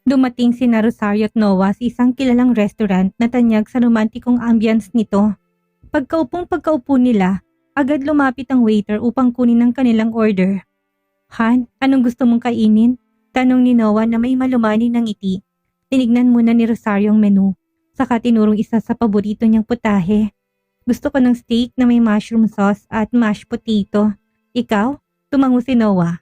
Dumating sina Rosario at Noah sa isang kilalang restaurant na tanyag sa romantikong ambience nito. Pagkaupo nila, agad lumapit ang waiter upang kunin ang kanilang order. Han, anong gusto mong kainin? Tanong ni Noah na may malumani ng ngiti. Tinignan muna ni Rosario ang menu, saka tinurong isa sa paborito niyang putahe. Gusto ko ng steak na may mushroom sauce at mashed potato. Ikaw? Tumango si Noah.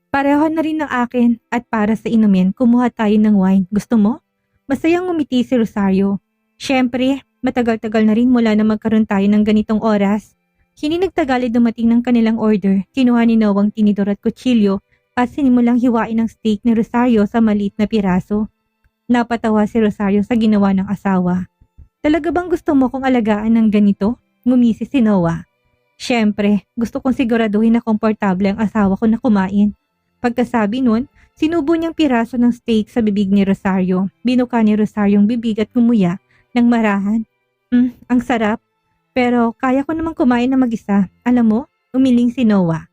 Pareho na rin ng akin at para sa inumin, kumuha tayo ng wine. Gusto mo? Masayang ngumiti si Rosario. Siyempre, matagal-tagal na rin mula na magkaroon tayo ng ganitong oras. Hindi nagtagal dumating ng kanilang order. Kinuha ni Noah ang tinidor at kutsilyo at sinimulang hiwain ang steak ni Rosario sa maliit na piraso. Napatawa si Rosario sa ginawa ng asawa. Talaga bang gusto mo kong alagaan ng ganito? Ngumisi si Noah. Siyempre, gusto kong siguraduhin na komportable ang asawa ko na kumain. Pagkasabi nun, sinubo niyang piraso ng steak sa bibig ni Rosario. Binuka ni Rosario ang bibig at gumuya ng marahan. Ang sarap. Pero kaya ko namang kumain na mag-isa. Alam mo, umiling si Noah.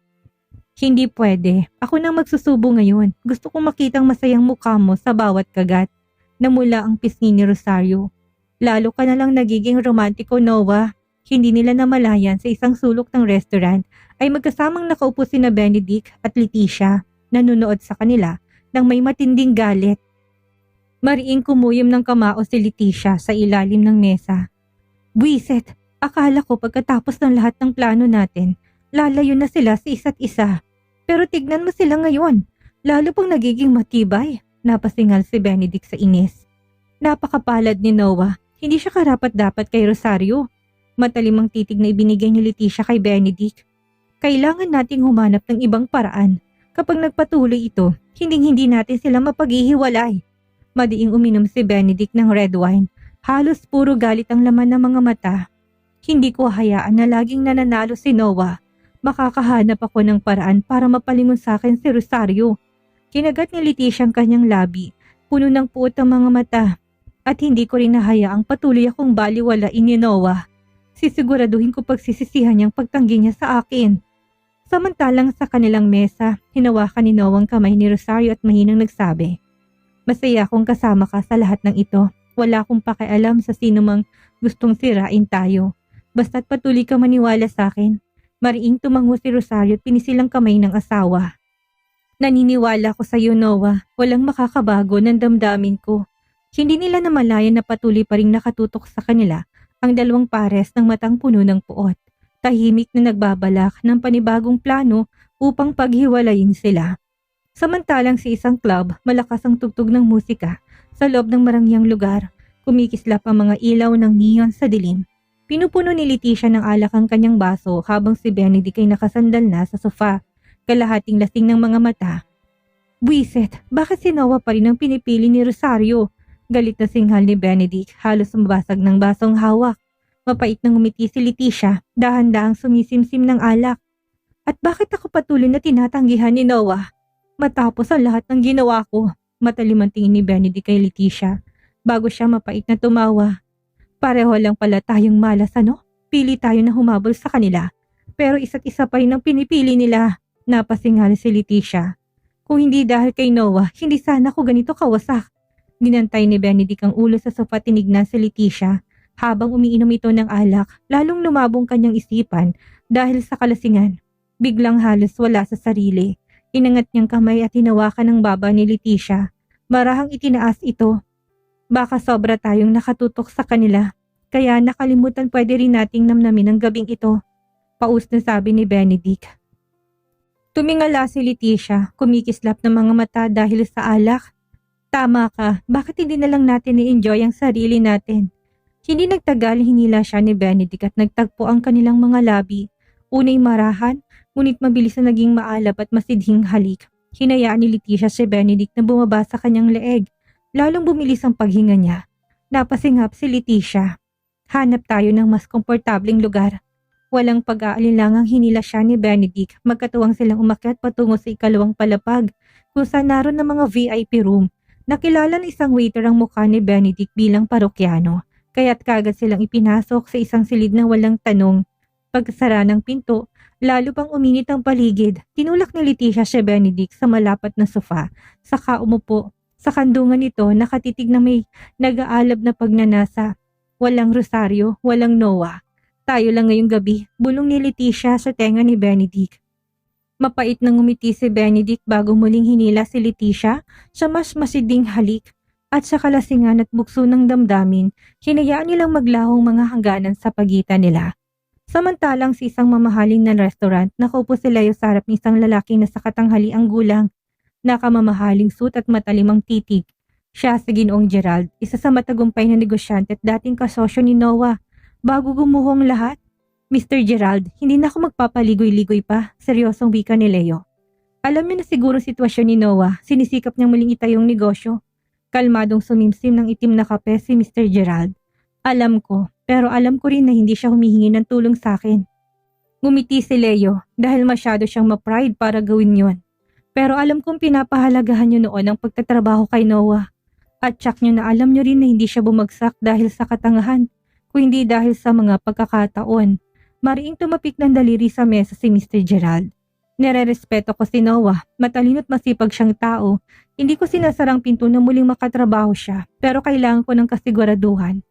Hindi pwede. Ako nang magsusubo ngayon. Gusto kong makitang masayang mukha mo sa bawat kagat. Namula ang pisngi ni Rosario. Lalo ka na lang nagiging romantiko, Noah. Hindi nila namalayan sa isang sulok ng restaurant ay magkasamang nakaupo sina Benedict at Leticia. Nanunood sa kanila nang may matinding galit. Mariing kumuyom ng kamao si Leticia sa ilalim ng mesa. Buiset, akala ko pagkatapos ng lahat ng plano natin, lalayo na sila sa isa't isa. Pero tignan mo sila ngayon, lalo pang nagiging matibay. Napasingal si Benedict sa inis. Napakapalad ni Noah, hindi siya karapat-dapat kay Rosario. Matalimang titig na ibinigay ni Leticia kay Benedict. Kailangan nating humanap ng ibang paraan. Kapag nagpatuloy ito, hindi natin sila mapaghihiwalay. Madiing uminom si Benedict ng red wine. Halos puro galit ang laman ng mga mata. Hindi ko hayaan na laging nananalo si Noah. Makakahanap ako ng paraan para mapalingon sa akin si Rosario. Kinagat ni Leticia ang kanyang labi. Puno ng puot ang mga mata. At hindi ko rin nahayaang patuloy akong baliwalain ni Noah. Sisiguraduhin ko pagsisisihan niyang pagtanggi niya sa akin. Samantalang sa kanilang mesa, hinawakan ni Noah ang kamay ni Rosario at mahinang nagsabi, Masaya akong kasama ka sa lahat ng ito. Wala akong pakialam sa sino mang gustong sirain tayo. Basta't patuloy ka maniwala sa akin. Mariing tumango si Rosario at pinisilang kamay ng asawa. Naniniwala ko sa iyo, Noah. Walang makakabago ng damdamin ko. Hindi nila namalayan na patuloy pa ring nakatutok sa kanila ang dalawang pares ng matang puno ng puot. Tahimik na nagbabalak ng panibagong plano upang paghiwalayin sila. Samantalang sa isang club, malakas ang tugtog ng musika sa loob ng marangyang lugar. Kumikislap ang mga ilaw ng neon sa dilim. Pinupuno ni Leticia ng alak ang kanyang baso habang si Benedict ay nakasandal na sa sofa, kalahating lasing ng mga mata. Buiset, bakit si Noah pa rin ang pinipili ni Rosario? Galit na singhal ni Benedict, halos mabasag ng basong hawak. Mapait nang umiti si Leticia, dahan-dahang sumisimsim ng alak. At bakit ako patuloy na tinatanggihan ni Noah? Matapos ang lahat ng ginawa ko, matalim ang tingin ni Benedict kay Leticia, bago siya mapait na tumawa. Pareho lang pala tayong malas, ano? Pili tayo na humabol sa kanila, pero isa't isa pa rin ang pinipili nila. Napasingal si Leticia. Kung hindi dahil kay Noah, hindi sana ako ganito kawasak. Ginantay ni Benedict ang ulo sa sofa, tinignan si Leticia. Habang umiinom ito ng alak, lalong lumabong kanyang isipan dahil sa kalasingan. Biglang halos wala sa sarili. Inangat niyang kamay at hinawakan ang baba ni Leticia. Marahang itinaas ito. Baka sobra tayong nakatutok sa kanila. Kaya nakalimutan pwede rin nating namnamin ang gabing ito. Paus na sabi ni Benedict. Tumingala si Leticia, kumikislap ng mga mata dahil sa alak. Tama ka, bakit hindi na lang natin i-enjoy ang sarili natin? Hindi nagtagal, hinila siya ni Benedict at nagtagpo ang kanilang mga labi. Unay marahan, ngunit mabilis na naging maalab at masidhing halik. Hinayaan ni Leticia si Benedict na bumaba sa kanyang leeg. Lalong bumilis ang paghinga niya. Napasingap si Leticia. Hanap tayo ng mas komportableng lugar. Walang pag-aalinlangang hinila siya ni Benedict. Magkatuwang silang umakyat patungo sa ikalawang palapag kung saan naroon ng mga VIP room. Nakilala ng isang waiter ang mukha ni Benedict bilang parokyano. Kaya't kagad silang ipinasok sa isang silid na walang tanong. Pagkasara ng pinto, lalo pang uminit ang paligid. Tinulak ni Leticia si Benedict sa malapat na sofa, saka umupo. Sa kandungan nito, nakatitig na may nag-aalab na pagnanasa. Walang rosaryo, walang Noah. Tayo lang ngayong gabi, bulong ni Leticia sa tenga ni Benedict. Mapait nang ngumiti si Benedict bago muling hinila si Leticia sa mas masiding halik at sa kalasingan at bukso ng damdamin, hinayaan nilang maglahong mga hangganan sa pagitan nila. Samantalang sa isang mamahaling na restaurant, nakaupo si Leo sa harap ng isang lalaking nasa katanghali ang gulang, nakamamahaling suit at matalimang titig. Siya si Ginoong Gerald, isa sa matagumpay na negosyante at dating kasosyo ni Noah. Bago gumuho ang lahat, Mr. Gerald, hindi na ako magpapaligoy-ligoy pa, seryosong wika ni Leo. Alam niyo na siguro sitwasyon ni Noah, sinisikap niyang muling itayong negosyo. Kalmadong sumimsim ng itim na kape si Mr. Gerald. Alam ko, pero alam ko rin na hindi siya humihingi ng tulong sa akin. Ngumiti si Leo dahil masyado siyang ma-pride para gawin yon. Pero alam kong pinapahalagahan niyo noon ang pagtatrabaho kay Noah. At tsak niyo na alam niyo rin na hindi siya bumagsak dahil sa katangahan, kundi dahil sa mga pagkakataon. Mariing tumapik ng daliri sa mesa si Mr. Gerald. Nere-respeto ko si Noah, matalino't masipag siyang tao. Hindi ko sinasarang pinto na muling makatrabaho siya, pero kailangan ko ng kasiguraduhan.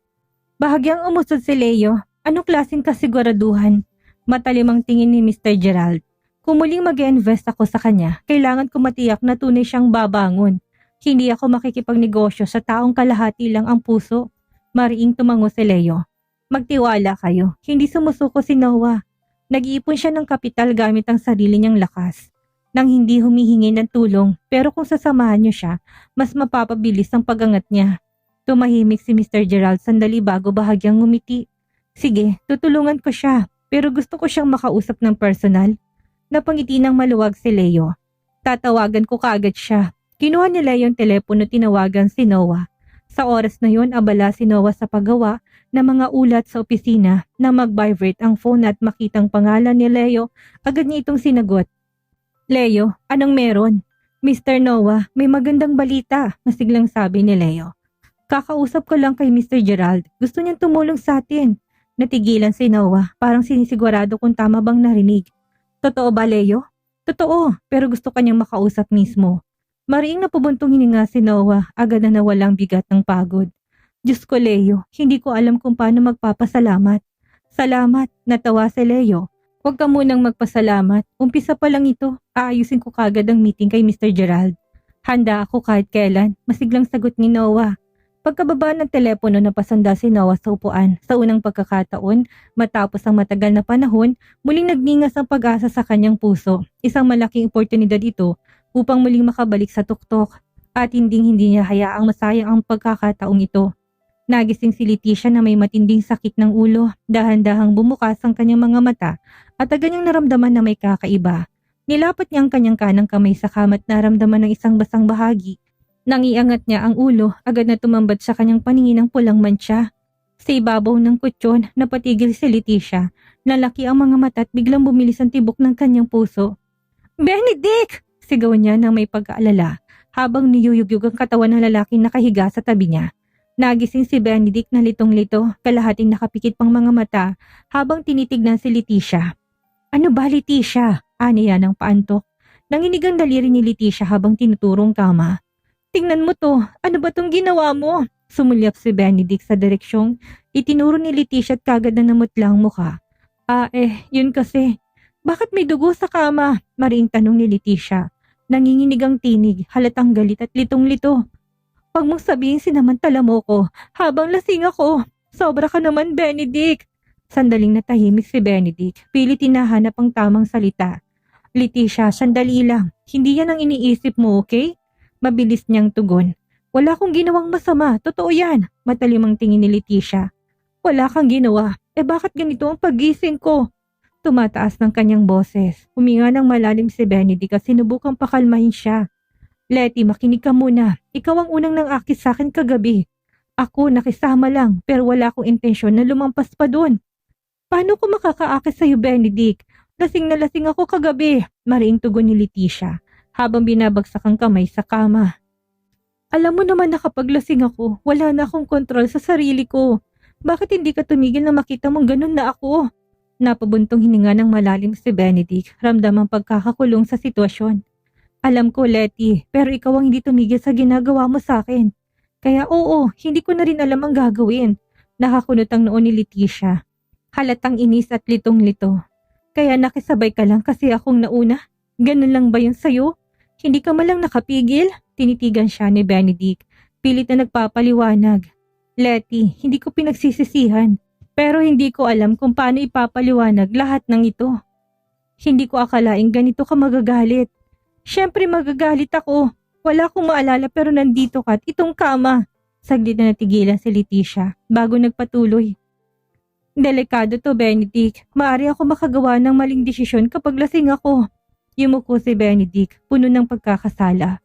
Bahagyang umusod si Leo. Anong klaseng kasiguraduhan? Matalimang tingin ni Mr. Gerald. Kung muling mag-invest ako sa kanya, kailangan ko matiyak na tunay siyang babangon. Hindi ako makikipagnegosyo sa taong kalahati lang ang puso. Mariing tumango si Leo. Magtiwala kayo, hindi sumusuko si Noah. Nag-iipon siya ng kapital gamit ang sarili niyang lakas. Nang hindi humihingi ng tulong, pero kung sasamahan niyo siya, mas mapapabilis ang pag-angat niya. Tumahimik si Mr. Gerald sandali bago bahagyang ngumiti. Sige, tutulungan ko siya, pero gusto ko siyang makausap ng personal. Napangiti ng maluwag si Leo. Tatawagan ko kaagad siya. Kinuha ni Leo yung telepono, tinawagan si Noah. Sa oras na yon, abala si Noah sa paggawa ng mga ulat sa opisina. Na mag-vibrate ang phone at makitang pangalan ni Leo, agad niya itong sinagot. Leo, anong meron? Mr. Noah, may magandang balita, masiglang sabi ni Leo. Kakausap ko lang kay Mr. Gerald. Gusto niyang tumulong sa atin. Natigilan si Noah, parang sinisigurado kung tama bang narinig. Totoo ba, Leo? Totoo, pero gusto kanyang makausap mismo. Mariing napubuntong hininga si Noah, agad na nawalang bigat ng pagod. Diyos ko, Leo, hindi ko alam kung paano magpapasalamat. Salamat, natawa si Leo. Huwag ka munang magpasalamat. Umpisa pa lang ito. Aayusin ko kagad ang meeting kay Mr. Gerald. Handa ako kahit kailan, masiglang sagot ni Noah. Pagkababa ng telepono, napasanda si Noah sa upuan. Sa unang pagkakataon, matapos ang matagal na panahon, muling nagningas ang pag-asa sa kanyang puso. Isang malaking oportunidad ito upang muling makabalik sa tuktok at hindi niya hayaang masayang ang pagkakataong ito. Nagising si Leticia na may matinding sakit ng ulo. Dahan-dahang bumukas ang kanyang mga mata at agad niyang naramdaman na may kakaiba. Nilapat niya ang kanyang kanang kamay sa kama at naramdaman ng isang basang bahagi. Nang iangat niya ang ulo, agad na tumambad sa kanyang paningin ang pulang mantsa. Sa ibabaw ng kutsyon, napatigil si Leticia. Nalaki ang mga mata at biglang bumilis ang tibok ng kanyang puso. Benedict! Sigaw niya nang may pag-aalala habang niyuyugyug ang katawan ng lalaking nakahiga sa tabi niya. Nagising si Benedict na litong-lito, kalahating nakapikit pang mga mata habang tinitignan si Leticia. Ano ba, Leticia? Aniya ng paantok. Nanginig ang daliri ni Leticia habang tinuturong kama. Tingnan mo to, ano ba tong ginawa mo? Sumulyap si Benedict sa direksyong itinuro ni Leticia at kagad na namutlang mukha. Yun kasi. Bakit may dugo sa kama? Mariing tanong ni Leticia. Nanginginig ang tinig, halatang galit at litong-lito. Huwag mong sabihin sinamantala mo ko habang lasing ako. Sobra ka naman, Benedict. Sandaling natahimik si Benedict, pilit hinahanap ang tamang salita. Leticia, sandali lang. Hindi yan ang iniisip mo, okay? Mabilis niyang tugon. Wala akong ginawang masama, totoo yan. Matalimang tingin ni Leticia. Wala kang ginawa. Bakit ganito ang pagising ko? Tumataas ng kanyang boses. Huminga ng malalim si Benedict at sinubukang pakalmahin siya. Letty, makinig ka muna. Ikaw ang unang nang-akit sa akin kagabi. Ako nakisama lang pero wala akong intensyon na lumampas pa doon. Paano ko makakaakit sa'yo, Benedict? Lasing na lasing ako kagabi. Mariing tugon ni Leticia habang binabagsak ang kamay sa kama. Alam mo naman na kapag lasing ako, wala na akong kontrol sa sarili ko. Bakit hindi ka tumigil na makita mong ganun na ako? Napabuntong hininga ng malalim si Benedict, ramdam ang pagkakakulong sa sitwasyon. Alam ko, Letty, pero ikaw ang hindi tumigil sa ginagawa mo sa akin. Kaya oo, hindi ko na rin alam ang gagawin. Nakakunot ang noo ni Leticia. Halatang inis at litong-lito. Kaya nakisabay ka lang kasi akong nauna? Ganun lang ba yun sa'yo? Hindi ka malang nakapigil? Tinitigan siya ni Benedict. Pilit na nagpapaliwanag. Letty, hindi ko pinagsisisihan. Pero hindi ko alam kung paano ipapaliwanag lahat ng ito. Hindi ko akalaing ganito ka magagalit. Siyempre magagalit ako. Wala akong maalala pero nandito ka at itong kama. Saglit na natigilan si Leticia bago nagpatuloy. Delikado to, Benedict. Maaari ako makagawa ng maling desisyon kapag lasing ako. Yumuko si Benedict, puno ng pagkakasala.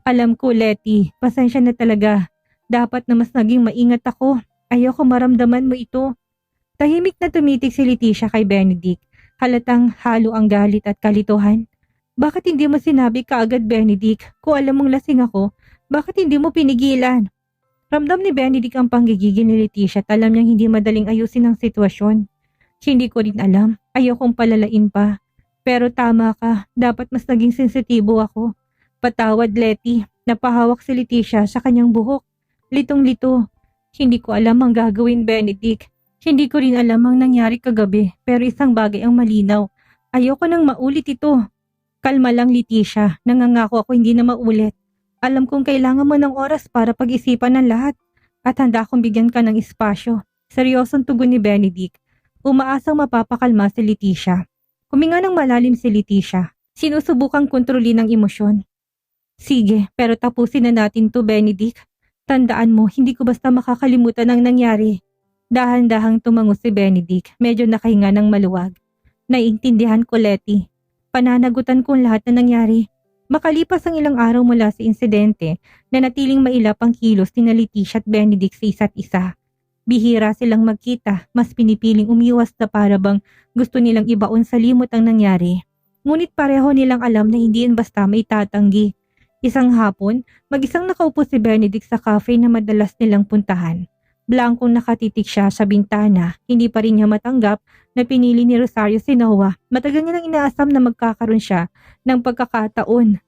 Alam ko, Letty, pasensya na talaga. Dapat na mas naging maingat ako. Ayoko maramdaman mo ito. Tahimik na tumitig si Leticia kay Benedict. Halatang halo ang galit at kalituhan. Bakit hindi mo sinabi kaagad, Benedict? Kung alam mong lasing ako, bakit hindi mo pinigilan? Ramdam ni Benedict ang panggigigil ni Leticia at alam niyang hindi madaling ayusin ang sitwasyon. Hindi ko rin alam. Ayokong palalain pa. Pero tama ka. Dapat mas naging sensitibo ako. Patawad, Letty. Napahawak si Leticia sa kanyang buhok. Litong-lito. Hindi ko alam ang gagawin, Benedict. Hindi ko rin alam ang nangyari kagabi. Pero isang bagay ang malinaw. Ayoko nang maulit ito. Kalma lang, Leticia. Nangangako ako hindi na maulit. Alam kong kailangan mo ng oras para pag-isipan ng lahat. At handa akong bigyan ka ng espasyo. Seryosong tugon ni Benedict. Umaasang mapapakalma si Leticia. Huminga ng malalim si Leticia. Sinusubukang kontrolin ang emosyon. Sige, pero tapusin na natin to, Benedict. Tandaan mo, hindi ko basta makakalimutan ang nangyari. Dahan-dahang tumango si Benedict. Medyo nakahinga ng maluwag. Naiintindihan ko, Letty. Pananagutan ko ang lahat na nangyari. Makalipas ang ilang araw mula sa insidente, nanatiling mailap ang kilos ni Leticia at Benedict sa isa't isa. Bihira silang magkita, mas pinipiling umiwas na para bang gusto nilang ibaon sa limot ang nangyari. Ngunit pareho nilang alam na hindi yan basta may tatanggi. Isang hapon, mag-isang nakaupo si Benedict sa cafe na madalas nilang puntahan. Blankong nakatitik siya sa bintana, hindi pa rin niya matanggap na pinili ni Rosario si Noah. Matagal niya nang inaasam na magkakaroon siya ng pagkakataon.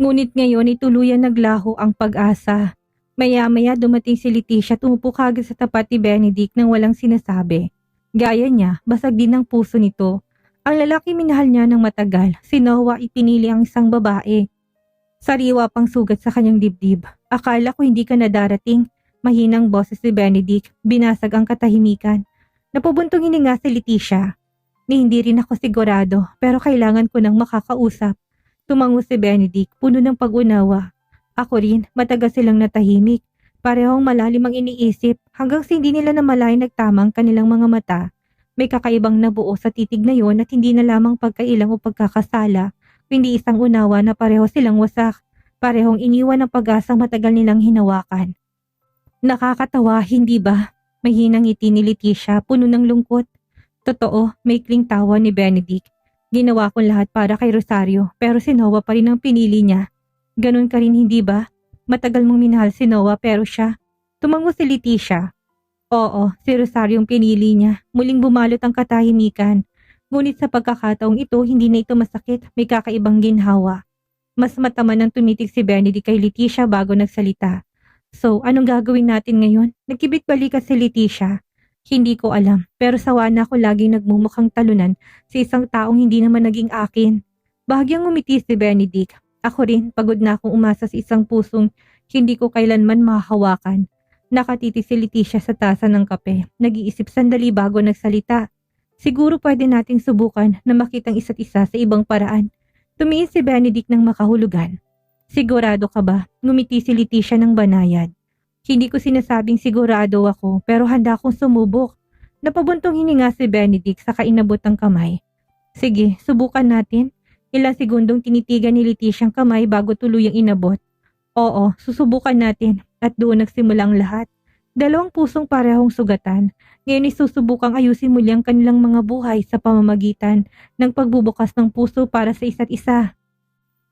Ngunit ngayon ay tuluyan naglaho ang pag-asa. Maya-maya dumating si Leticia at umupo kagad sa tapat ni Benedict nang walang sinasabi. Gaya niya, basag din ang puso nito. Ang lalaki minahal niya ng matagal, si Noah ipinili ang isang babae. Sariwa pang sugat sa kanyang dibdib. Akala ko hindi ka na darating. Mahinang boses ni Benedict, binasag ang katahimikan. Napubuntong hininga si Leticia. Ni hindi rin ako sigurado, pero kailangan ko nang makakausap. Tumango si Benedict, puno ng pag-unawa. Ako rin, matagal silang natahimik. Parehong malalim ang iniisip hanggang sa hindi nila namalayan nagtamang kanilang mga mata. May kakaibang nabuo sa titig na yon at hindi na lamang pagkailang o pagkakasala, kundi isang unawa na pareho silang wasak. Parehong iniwan ng pag-asang matagal nilang hinawakan. Nakakatawa, hindi ba? Mahinang ngiti ni Leticia, puno ng lungkot. Totoo, maikling tawa ni Benedict. Ginawa ko lahat para kay Rosario, pero si Noah pa rin ang pinili niya. Ganon ka rin, hindi ba? Matagal mong minahal si Noah pero siya. Tumango si Leticia. Oo, si Rosario ang pinili niya. Muling bumalot ang katahimikan. Ngunit sa pagkakataong ito, hindi na ito masakit. May kakaibang ginhawa. Mas mataman ang tumitig si Benedict kay Leticia bago nagsalita. So, anong gagawin natin ngayon? Nagkibit-balikat si Leticia. Hindi ko alam, pero sawa na ako laging nagmumukhang talunan sa isang taong hindi naman naging akin. Bahagyang umiti si Benedict. Ako rin, pagod na akong umasa sa isang pusong hindi ko kailanman mahahawakan. Nakatitig si Leticia sa tasa ng kape. Nag-iisip sandali bago nagsalita. Siguro pwede nating subukan na makitang isa't isa sa ibang paraan. Tumingin si Benedict ng makahulugan. Sigurado ka ba? Ngumiti si Leticia ng banayad. Hindi ko sinasabing sigurado ako pero handa akong sumubok. Napabuntong hininga si Benedict sa kainabot ng kamay. Sige, subukan natin. Ilang segundong tinitigan ni Leticia ang kamay bago tuluyang inabot. Oo, susubukan natin at doon nagsimulang lahat. Dalawang pusong parehong sugatan. Ngayon isusubukang ayusin muli ang kanilang mga buhay sa pamamagitan ng pagbubukas ng puso para sa isa't isa.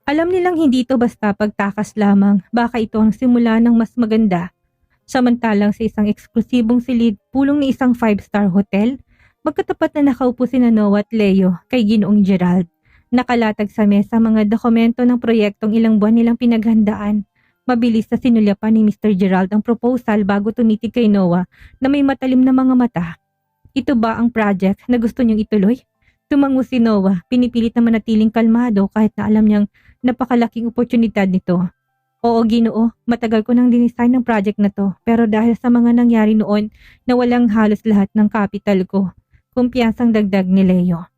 Alam nilang hindi ito basta pagtakas lamang, baka ito ang simula ng mas maganda. Samantalang sa isang eksklusibong silid pulong ni isang 5-star hotel, magkatapat na nakaupo sina Noah at Leo kay Ginoong Gerald. Nakalatag sa mesa mga dokumento ng proyektong ilang buwan nilang pinaghandaan. Mabilis na sinulyapan ni Mr. Gerald ang proposal bago tumitig kay Noah na may matalim na mga mata. Ito ba ang project na gusto niyong ituloy? Tumango si Noah, pinipilit na manatiling kalmado kahit na alam niyang napakalaking oportunidad nito. Oo, Ginoo, matagal ko nang dinesign ng project na to, pero dahil sa mga nangyari noon na walang halos lahat ng capital ko, kumpiyansang dagdag ni Leo.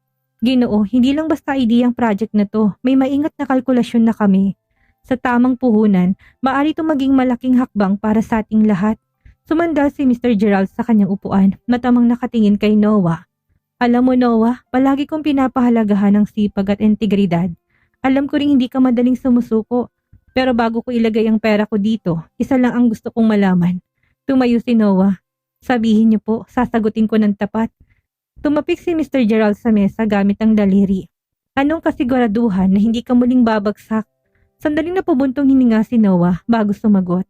Ginoo, hindi lang basta idea ang project na to, may maingat na kalkulasyon na kami. Sa tamang puhunan, maaari itong maging malaking hakbang para sa ating lahat. Sumandal si Mr. Gerald sa kanyang upuan, matamang nakatingin kay Noah. Alam mo Noah, palagi kong pinapahalagahan ang sipag at integridad. Alam ko ring hindi ka madaling sumusuko, pero bago ko ilagay ang pera ko dito, isa lang ang gusto kong malaman. Tumayo si Noah. Sabihin niyo po, sasagutin ko ng tapat. Tumapik si Mr. Gerald sa mesa gamit ang daliri. Anong kasiguraduhan na hindi ka muling babagsak? Sandaling napubuntong hininga si Noah bago sumagot.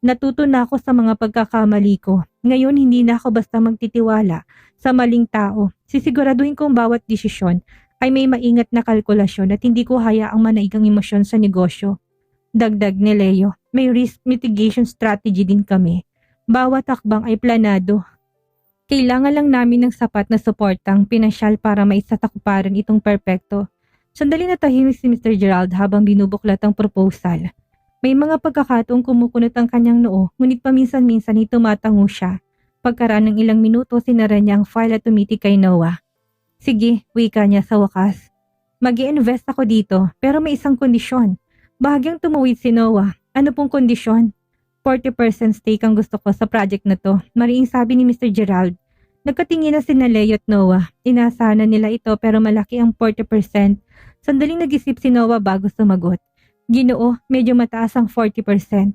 Natuto na ako sa mga pagkakamali ko. Ngayon hindi na ako basta magtitiwala sa maling tao. Sisiguraduhin kong bawat desisyon ay may maingat na kalkulasyon at hindi ko hayaang manaigang emosyon sa negosyo. Dagdag ni Leo, may risk mitigation strategy din kami. Bawat hakbang ay planado. Kailangan lang namin ng sapat na suportang pinansyal para maisatakuparan itong perpekto. Sandali na tahimik si Mr. Gerald habang binubuklat ang proposal. May mga pagkakataong kumukunot ang kanyang noo, ngunit paminsan-minsan ay tumatango siya. Pagkaraan ng ilang minuto, sinara niya ang file at tumitig kay Noah. Sige, wika niya sa wakas. Mag-i-invest ako dito, pero may isang kondisyon. Bahagyang tumuwid si Noah. Ano pong kondisyon? 40% stake ang gusto ko sa project na to, mariing sabi ni Mr. Gerald. Nagkatingin na sina Leo at Noah. Inasahan na nila ito pero malaki ang 40%. Sandaling nag-isip si Noah bago sumagot. Ginoo, medyo mataas ang 40%.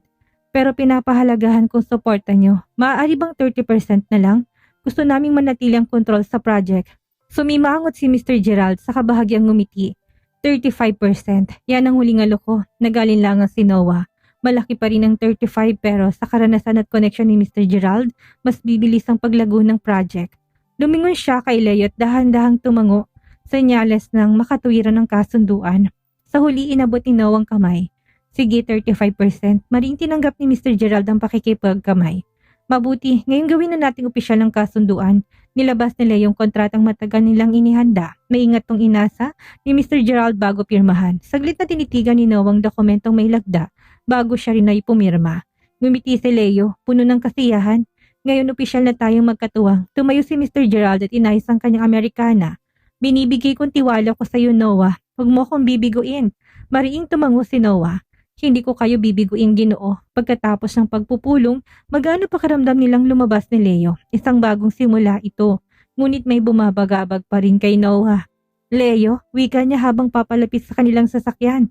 Pero pinapahalagahan kong suporta nyo. Maaari bang 30% na lang? Gusto naming manatili ang control sa project. Sumimangot si Mr. Gerald sa kabahagyang ngumiti. 35%. Yan ang huling alok ko. Nagalinlangan si Noah. Malaki pa rin ang 35 pero sa karanasan at connection ni Mr. Gerald, mas bibilis ang paglago ng project. Lumingon siya kay Leo at dahan-dahang tumango, senyales ng makatuwiran ng kasunduan. Sa huli inabot ni Noah ang kamay. Sige, 35%. Maring tinanggap ni Mr. Gerald ang pakikipagkamay. Mabuti, ngayon gawin na nating opisyal ng kasunduan. Nilabas nila yung kontratang matagal nilang inihanda. Maingat tong inasa ni Mr. Gerald bago pirmahan. Saglit na tinitigan ni Noah ang dokumentong may lagda bago siya rin ay pumirma. Ngumiti si Leo, puno ng kasiyahan. Ngayon opisyal na tayong magkatuwang. Tumayo si Mr. Gerald at inayos ang kanyang Amerikana. Binibigay kong tiwala ko sa iyo Noah. Huwag mo akong bibiguin. Mariing tumango si Noah. Hindi ko kayo bibiguin Ginoo. Pagkatapos ng pagpupulong, magano pakiramdam nilang lumabas ni Leo. Isang bagong simula ito. Ngunit may bumabagabag pa rin kay Noah. Leo, wika niya habang papalapit sa kanilang sasakyan.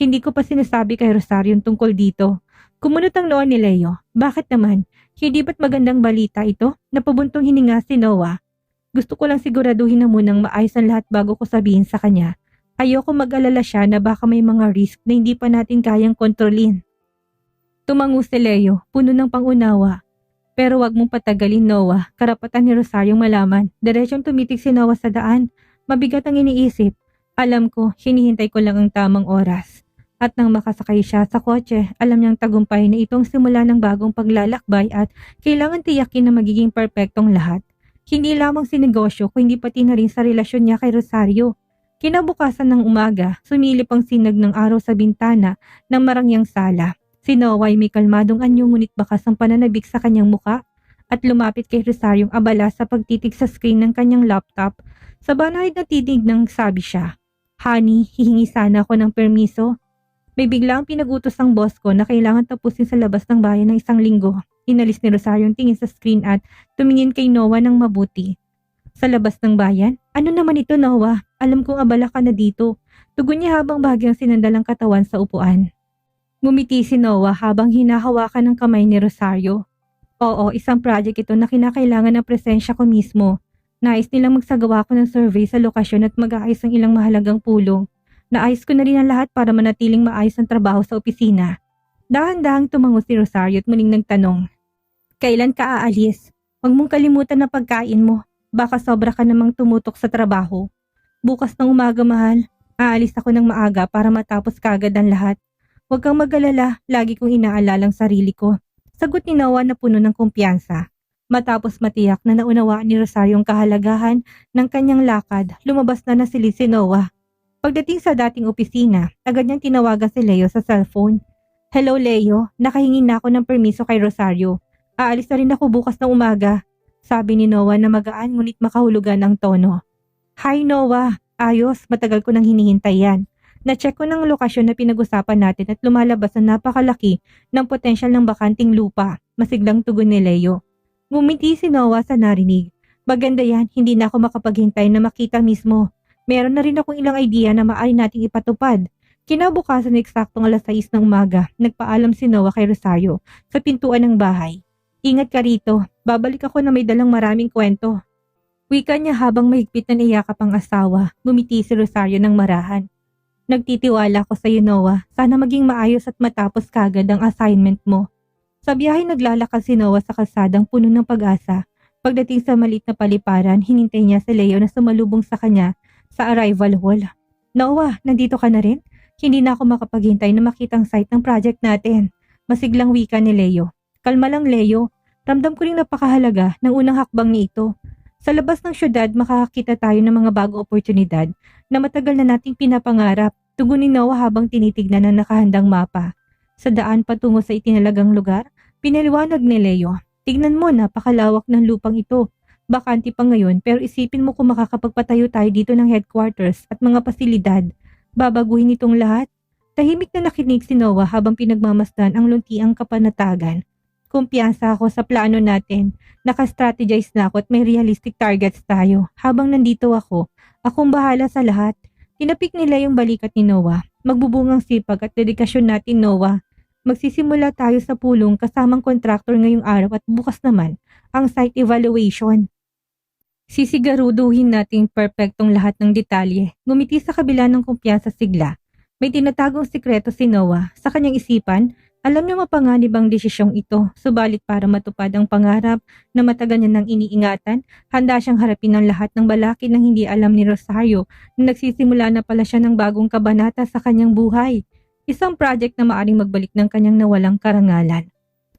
Hindi ko pa sinasabi kay Rosario tungkol dito. Kumunot ang noo ni Leo. Bakit naman? Hindi ba't magandang balita ito? Napabuntong hininga si Noah. Gusto ko lang siguraduhin na munang maayos ang lahat bago ko sabihin sa kanya. Ayoko mag-alala siya na baka may mga risk na hindi pa natin kayang kontrolin. Tumango si Leo, puno ng pangunawa. Pero wag mong patagalin Noah, karapatan ni Rosario malaman. Diretsong tumitig si Noah sa daan. Mabigat ang iniisip. Alam ko, hinihintay ko lang ang tamang oras. At nang makasakay siya sa kotse, alam niyang tagumpay na itong simula ng bagong paglalakbay at kailangan tiyakin na magiging perpektong lahat. Hindi lamang si negosyo, kundi pati na rin sa relasyon niya kay Rosario. Kinabukasan ng umaga, sumilip ang sinag ng araw sa bintana ng marangyang sala. Si Noah ay may kalmadong anyo ngunit bakas ang pananabik sa kanyang muka at lumapit kay Rosaryong abala sa pagtitig sa screen ng kanyang laptop. Sa banayad na titig nang sabi siya, Honey, hihingi sana ako ng permiso. May biglang pinag-utos ang boss ko na kailangan tapusin sa labas ng bayan ng 1 linggo. Inalis ni Rosario ang tingin sa screen at tumingin kay Noah ng mabuti. Sa labas ng bayan? Ano naman ito Noah? Alam kong abala ka na dito. Tugon niya habang bahagyang sinandal ang katawan sa upuan. Ngumiti si Noah habang hinahawakan ng kamay ni Rosario. Oo, isang project ito na kinakailangan ng presensya ko mismo. Nais nilang magsagawa ko ng survey sa lokasyon at mag-aayos ng ilang mahalagang pulong. Naayos ko na rin ang lahat para manatiling maayos ang trabaho sa opisina. Dahan-dahang tumango si Rosario at muling nagtanong. Kailan ka aalis? Huwag mong kalimutan na pagkain mo. Baka sobra ka namang tumutok sa trabaho. Bukas ng umaga, mahal. Aalis ako ng maaga para matapos kagad ang lahat. Huwag kang mag-alala, lagi kong inaalalang sarili ko. Sagot ni Noah na puno ng kumpiyansa. Matapos matiyak na naunawaan ni Rosario ang kahalagahan ng kanyang lakad, lumabas na nasilid si Noah. Pagdating sa dating opisina, agad niyang tinawagan si Leo sa cellphone. Hello Leo, nakahingi na ako ng permiso kay Rosario. Aalis na rin ako bukas ng umaga. Sabi ni Noah na magaan ngunit makahulugan ang tono. Hi Noah, ayos, matagal ko nang hinihintay yan. Na-check ko ng lokasyon na pinag-usapan natin at lumalabas na napakalaki ng potensyal ng bakanting lupa. Masiglang tugon ni Leo. Ngumiti si Noah sa narinig. Maganda yan, hindi na ako makapaghintay na makita mismo. Meron na rin akong ilang idea na maaari nating ipatupad. Kinabukasan eksaktong 6:00 ng umaga, nagpaalam si Noah kay Rosario sa pintuan ng bahay. Ingat ka rito, babalik ako na may dalang maraming kwento. Wika niya habang mahigpit na niyakap ang asawa, ngumiti si Rosario ng marahan. Nagtitiwala ko sa iyo Noah, sana maging maayos at matapos kagad ang assignment mo. Sa biyahe naglalakad si Noah sa kalsadang puno ng pag-asa. Pagdating sa maliit na paliparan, hinintay niya si Leo na sumalubong sa kanya sa arrival hall. Noah, nandito ka na rin? Hindi na ako makapaghintay na makita ang site ng project natin. Masiglang wika ni Leo. Kalma lang Leo, ramdam ko ring napakahalaga ng unang hakbang ni ito. Sa labas ng syudad, makakakita tayo ng mga bagong oportunidad na matagal na nating pinapangarap. Tugon ni Noah habang tinitignan ang nakahandang mapa. Sa daan patungo sa itinalagang lugar, pinaliwanag ni Leo. Tignan mo, napakalawak ng lupang ito. Bakante pa ngayon pero isipin mo kung makakapagpatayo tayo dito ng headquarters at mga pasilidad. Babaguhin itong lahat. Tahimik na nakinig si Noah habang pinagmamasdan ang luntiang kapanatagan. Kumpiyansa ako sa plano natin. Naka-strategize na ako at may realistic targets tayo. Habang nandito ako, akong bahala sa lahat. Tinapik nila yung balikat ni Noah. Magbubungang sipag at dedikasyon natin Noah. Magsisimula tayo sa pulong kasamang kontraktor ngayong araw at bukas naman ang site evaluation. Sisigaruduhin nating perpektong lahat ng detalye. Ngumiti sa kabila ng kumpiyansa sigla. May tinatagong sikreto si Noah. Sa kanyang isipan, alam niya mapanganib ang desisyong ito, subalit para matupad ang pangarap na matagal niya nang iniingatan, handa siyang harapin ang lahat ng balakid ng hindi alam ni Rosario na nagsisimula na pala siya ng bagong kabanata sa kanyang buhay. Isang project na maaring magbalik ng kanyang nawalang karangalan.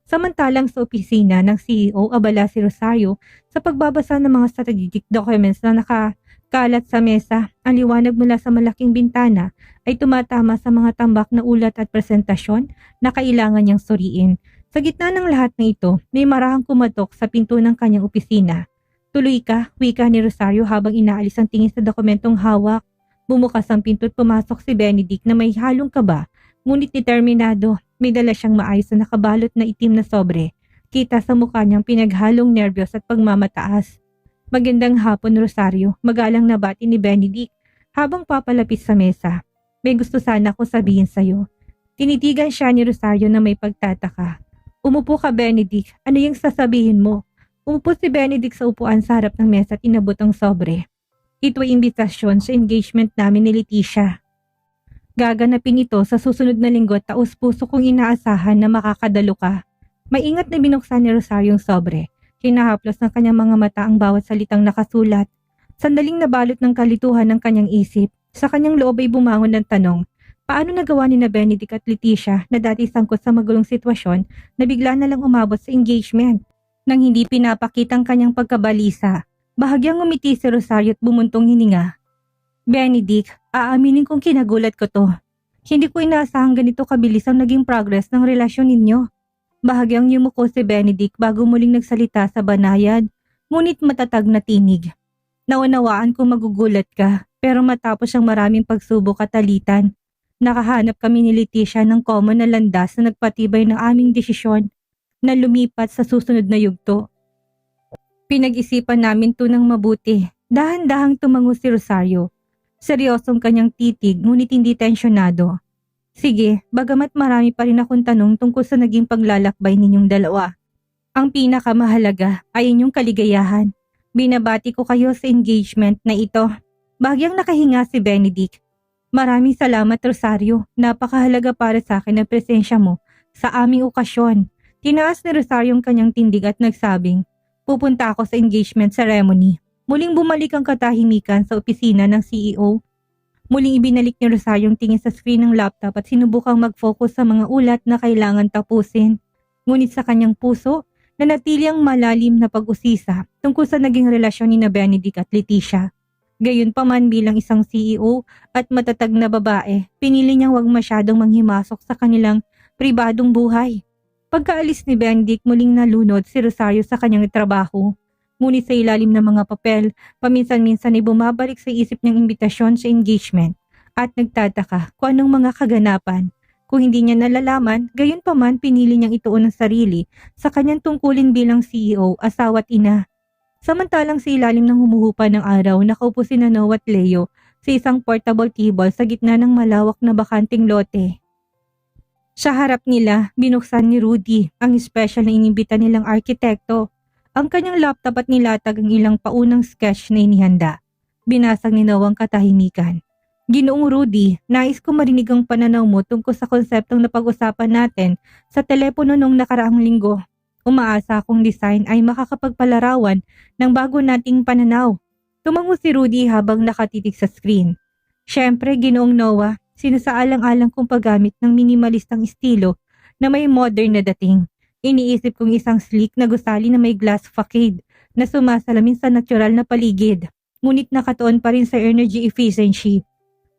Samantalang sa opisina ng CEO, abala si Rosario sa pagbabasa ng mga strategic documents na nakakalat sa mesa. Ang liwanag mula sa malaking bintana ay tumatama sa mga tambak na ulat at presentasyon na kailangan niyang suriin. Sa gitna ng lahat ng ito, may marahang kumatok sa pinto ng kanyang opisina. Tuloy ka, wika ni Rosario habang inaalis ang tingin sa dokumentong hawak. Bumukas ang pinto at pumasok si Benedict na may halong kaba, ngunit determinado. May dala siyang maayos na nakabalot na itim na sobre. Kita sa mukha niyang pinaghalong nervyos at pagmamataas. Magandang hapon Rosario, magalang na bati ni Benedict habang papalapit sa mesa. May gusto sana akong sabihin sa'yo. Tinitigan siya ni Rosario na may pagtataka. Umupo ka Benedict, ano yung sasabihin mo? Umupo si Benedict sa upuan sa harap ng mesa at inabot ang sobre. Ito ay imbitasyon sa engagement namin ni Leticia. Gaganapin ito sa susunod na linggo at taus-puso kong inaasahan na makakadalo ka. Maingat na binuksan ni Rosario ang sobre. Hinahaplos ng kanyang mga mata ang bawat salitang nakasulat. Sandaling nabalot ng kalituhan ng kanyang isip. Sa kanyang loob ay bumangon ng tanong, paano nagawa ni na Benedict at Leticia na dati sangkot sa magulong sitwasyon na bigla na lang umabot sa engagement? Nang hindi pinapakitang kanyang pagkabalisa, bahagyang ngumiti si Rosario at bumuntong hininga. Benedict, aaminin kong kinagulat ko to. Hindi ko inaasahang ganito kabilis ang naging progress ng relasyon ninyo. Bahagyang yumuko si Benedict bago muling nagsalita sa banayad, ngunit matatag na tinig. Naunawaan kong magugulat ka, pero matapos ang maraming pagsubok at alitan, nakahanap kami ni Leticia ng common na landas na nagpatibay ng aming desisyon na lumipat sa susunod na yugto. Pinag-isipan namin to ng mabuti. Dahan-dahang tumango si Rosario. Seryosong kanyang titig ngunit hindi tensyonado. Sige, bagamat marami pa rin akong tanong tungkol sa naging paglalakbay ninyong dalawa. Ang pinakamahalaga ay inyong kaligayahan. Binabati ko kayo sa engagement na ito. Bahagyang nakahinga si Benedict. Maraming salamat Rosario. Napakahalaga para sa akin ang presensya mo sa aming okasyon. Tinaas ni Rosario ang kanyang tindig at nagsabing, pupunta ako sa engagement ceremony. Muling bumalik ang katahimikan sa opisina ng CEO. Muling ibinalik ni Rosario ang tingin sa screen ng laptop at sinubukang mag-focus sa mga ulat na kailangan tapusin. Ngunit sa kanyang puso, nanatili ang malalim na pag-usisa tungkol sa naging relasyon ni Benedict at Leticia. Gayunpaman bilang isang CEO at matatag na babae, pinili niyang huwag masyadong manghimasok sa kanilang pribadong buhay. Pagkaalis ni Benedict, muling nalunod si Rosario sa kanyang trabaho. Ngunit sa ilalim ng mga papel, paminsan-minsan ay bumabalik sa isip niyang imbitasyon sa engagement at nagtataka kung anong mga kaganapan. Kung hindi niya nalalaman, gayunpaman pinili niyang ituon ang sarili sa kanyang tungkulin bilang CEO, asawa at ina. Samantalang sa ilalim ng humuhupa ng araw, nakaupo si Noah at Leo sa isang portable table sa gitna ng malawak na bakanting lote. Sa harap nila, binuksan ni Rudy ang special na inimbita nilang arkitekto. Ang kanyang laptop at nilatag ang ilang paunang sketch na inihanda. Binasag ni Noah ang katahimikan. Ginoong Rudy, nais ko marinig ang pananaw mo tungkol sa konseptong napag-usapan natin sa telepono nung nakaraang linggo. Umaasa akong design ay makakapagpalarawan ng bago nating pananaw. Tumango si Rudy habang nakatitig sa screen. Siyempre, Ginoong Noah, sinasaalang-alang kong paggamit ng minimalistang estilo na may modern na dating. Iniisip kong isang sleek na gusali na may glass facade na sumasalamin sa natural na paligid, ngunit nakatuon pa rin sa energy efficiency.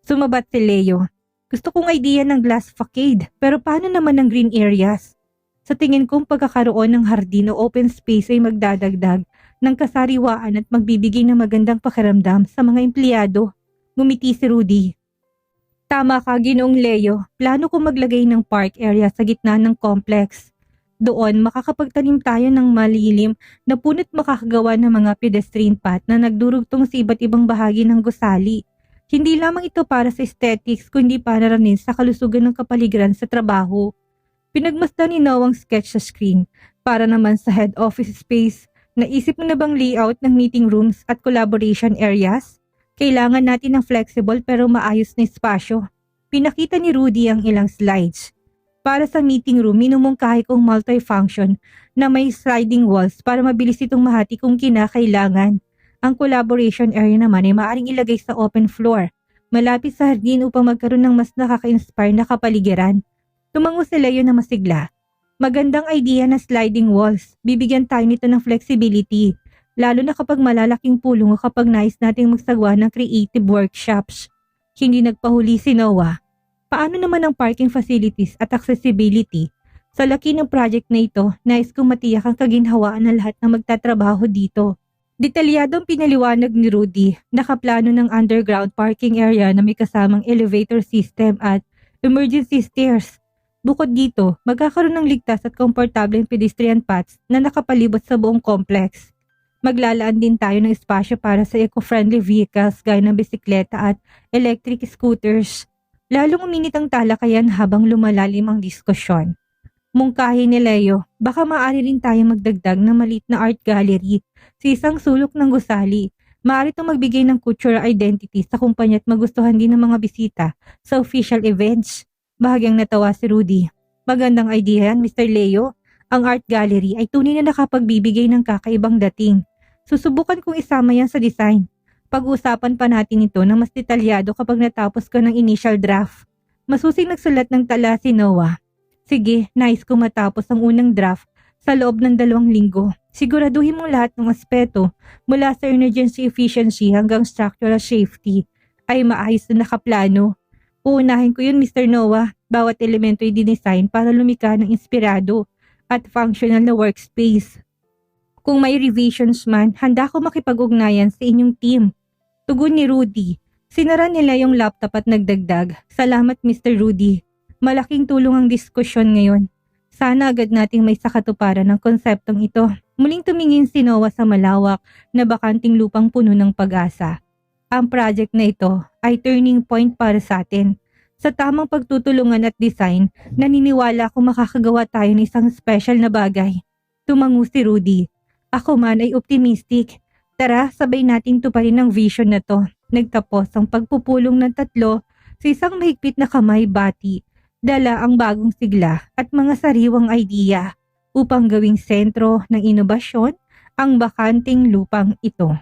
Sumabat si Leo. Gusto kong idea ng glass facade, pero paano naman ang green areas? Sa tingin kong pagkakaroon ng hardin o open space ay magdadagdag ng kasariwaan at magbibigay ng magandang pakiramdam sa mga empleyado. Ngumiti si Rudy. Tama ka, Ginoong Leo. Plano kong maglagay ng park area sa gitna ng complex. Doon, makakapagtanim tayo ng malilim na punot makakagawa ng mga pedestrian path na nagdurugtong sa iba't ibang bahagi ng gusali. Hindi lamang ito para sa aesthetics kundi para rin sa kalusugan ng kapaligiran sa trabaho. Pinagmasdan ni Noah ang sketch sa screen para naman sa head office space. Naisip mo na bang layout ng meeting rooms at collaboration areas? Kailangan natin ng flexible pero maayos na espasyo. Pinakita ni Rudy ang ilang slides. Para sa meeting room, minumungkahi kong multifunction na may sliding walls para mabilis itong mahati kung kinakailangan. Ang collaboration area naman ay maaaring ilagay sa open floor, malapit sa hardin upang magkaroon ng mas nakaka-inspire na kapaligiran. Tumango si Leo na masigla. Magandang idea na sliding walls. Bibigyan tayo nito ng flexibility, lalo na kapag malalaking pulong o kapag nais nating magsagawa ng creative workshops. Hindi nagpahuli si Noah. Paano naman ang parking facilities at accessibility? Sa laki ng project na ito, nais kong matiyak ang kaginhawaan ng lahat na magtatrabaho dito. Detalyadong pinaliwanag ni Rudy, nakaplano ng underground parking area na may kasamang elevator system at emergency stairs. Bukod dito, magkakaroon ng ligtas at komportableng pedestrian paths na nakapalibot sa buong complex. Maglalaan din tayo ng espasyo para sa eco-friendly vehicles gaya ng bisikleta at electric scooters. Lalong uminit ang talakayan habang lumalalim ang diskusyon. Mungkahi ni Leo, baka maaari rin tayo magdagdag ng maliit na art gallery sa isang sulok ng gusali. Maaari itong magbigay ng cultural identity sa kumpanya at magustuhan din ng mga bisita sa official events. Bahagyang natawa si Rudy. Magandang idea yan, Mr. Leo. Ang art gallery ay tunay na nakapagbibigay ng kakaibang dating. Susubukan kong isama yan sa design. Pag-uusapan pa natin ito ng mas detalyado kapag natapos ko ng initial draft. Masusing nagsulat ng tala si Noah. Sige, nais ko matapos ang unang draft sa loob ng 2 linggo. Siguraduhin mong lahat ng aspeto mula sa emergency efficiency hanggang structural safety ay maayos na nakaplano. Uunahin ko yun, Mr. Noah. Bawat elemento ay dinesign para lumika ng inspirado at functional na workspace. Kung may revisions man, handa ko makipag-ugnayan sa inyong team. Tugon ni Rudy. Sinara nila yung laptop at nagdagdag. Salamat, Mr. Rudy. Malaking tulong ang diskusyon ngayon. Sana agad nating may sakatuparan ng konseptong ito. Muling tumingin si Noah sa malawak na bakanting lupang puno ng pag-asa. Ang project na ito ay turning point para sa atin. Sa tamang pagtutulungan at design, naniniwala akong makakagawa tayo ng isang special na bagay. Tumango si Rudy. Ako man ay optimistic. Tara, sabay nating tuparin ang vision na to. Nagtapos ang pagpupulong ng 3 sa isang mahigpit na kamay bati. Dala ang bagong sigla at mga sariwang idea upang gawing sentro ng inobasyon ang bakanting lupang ito.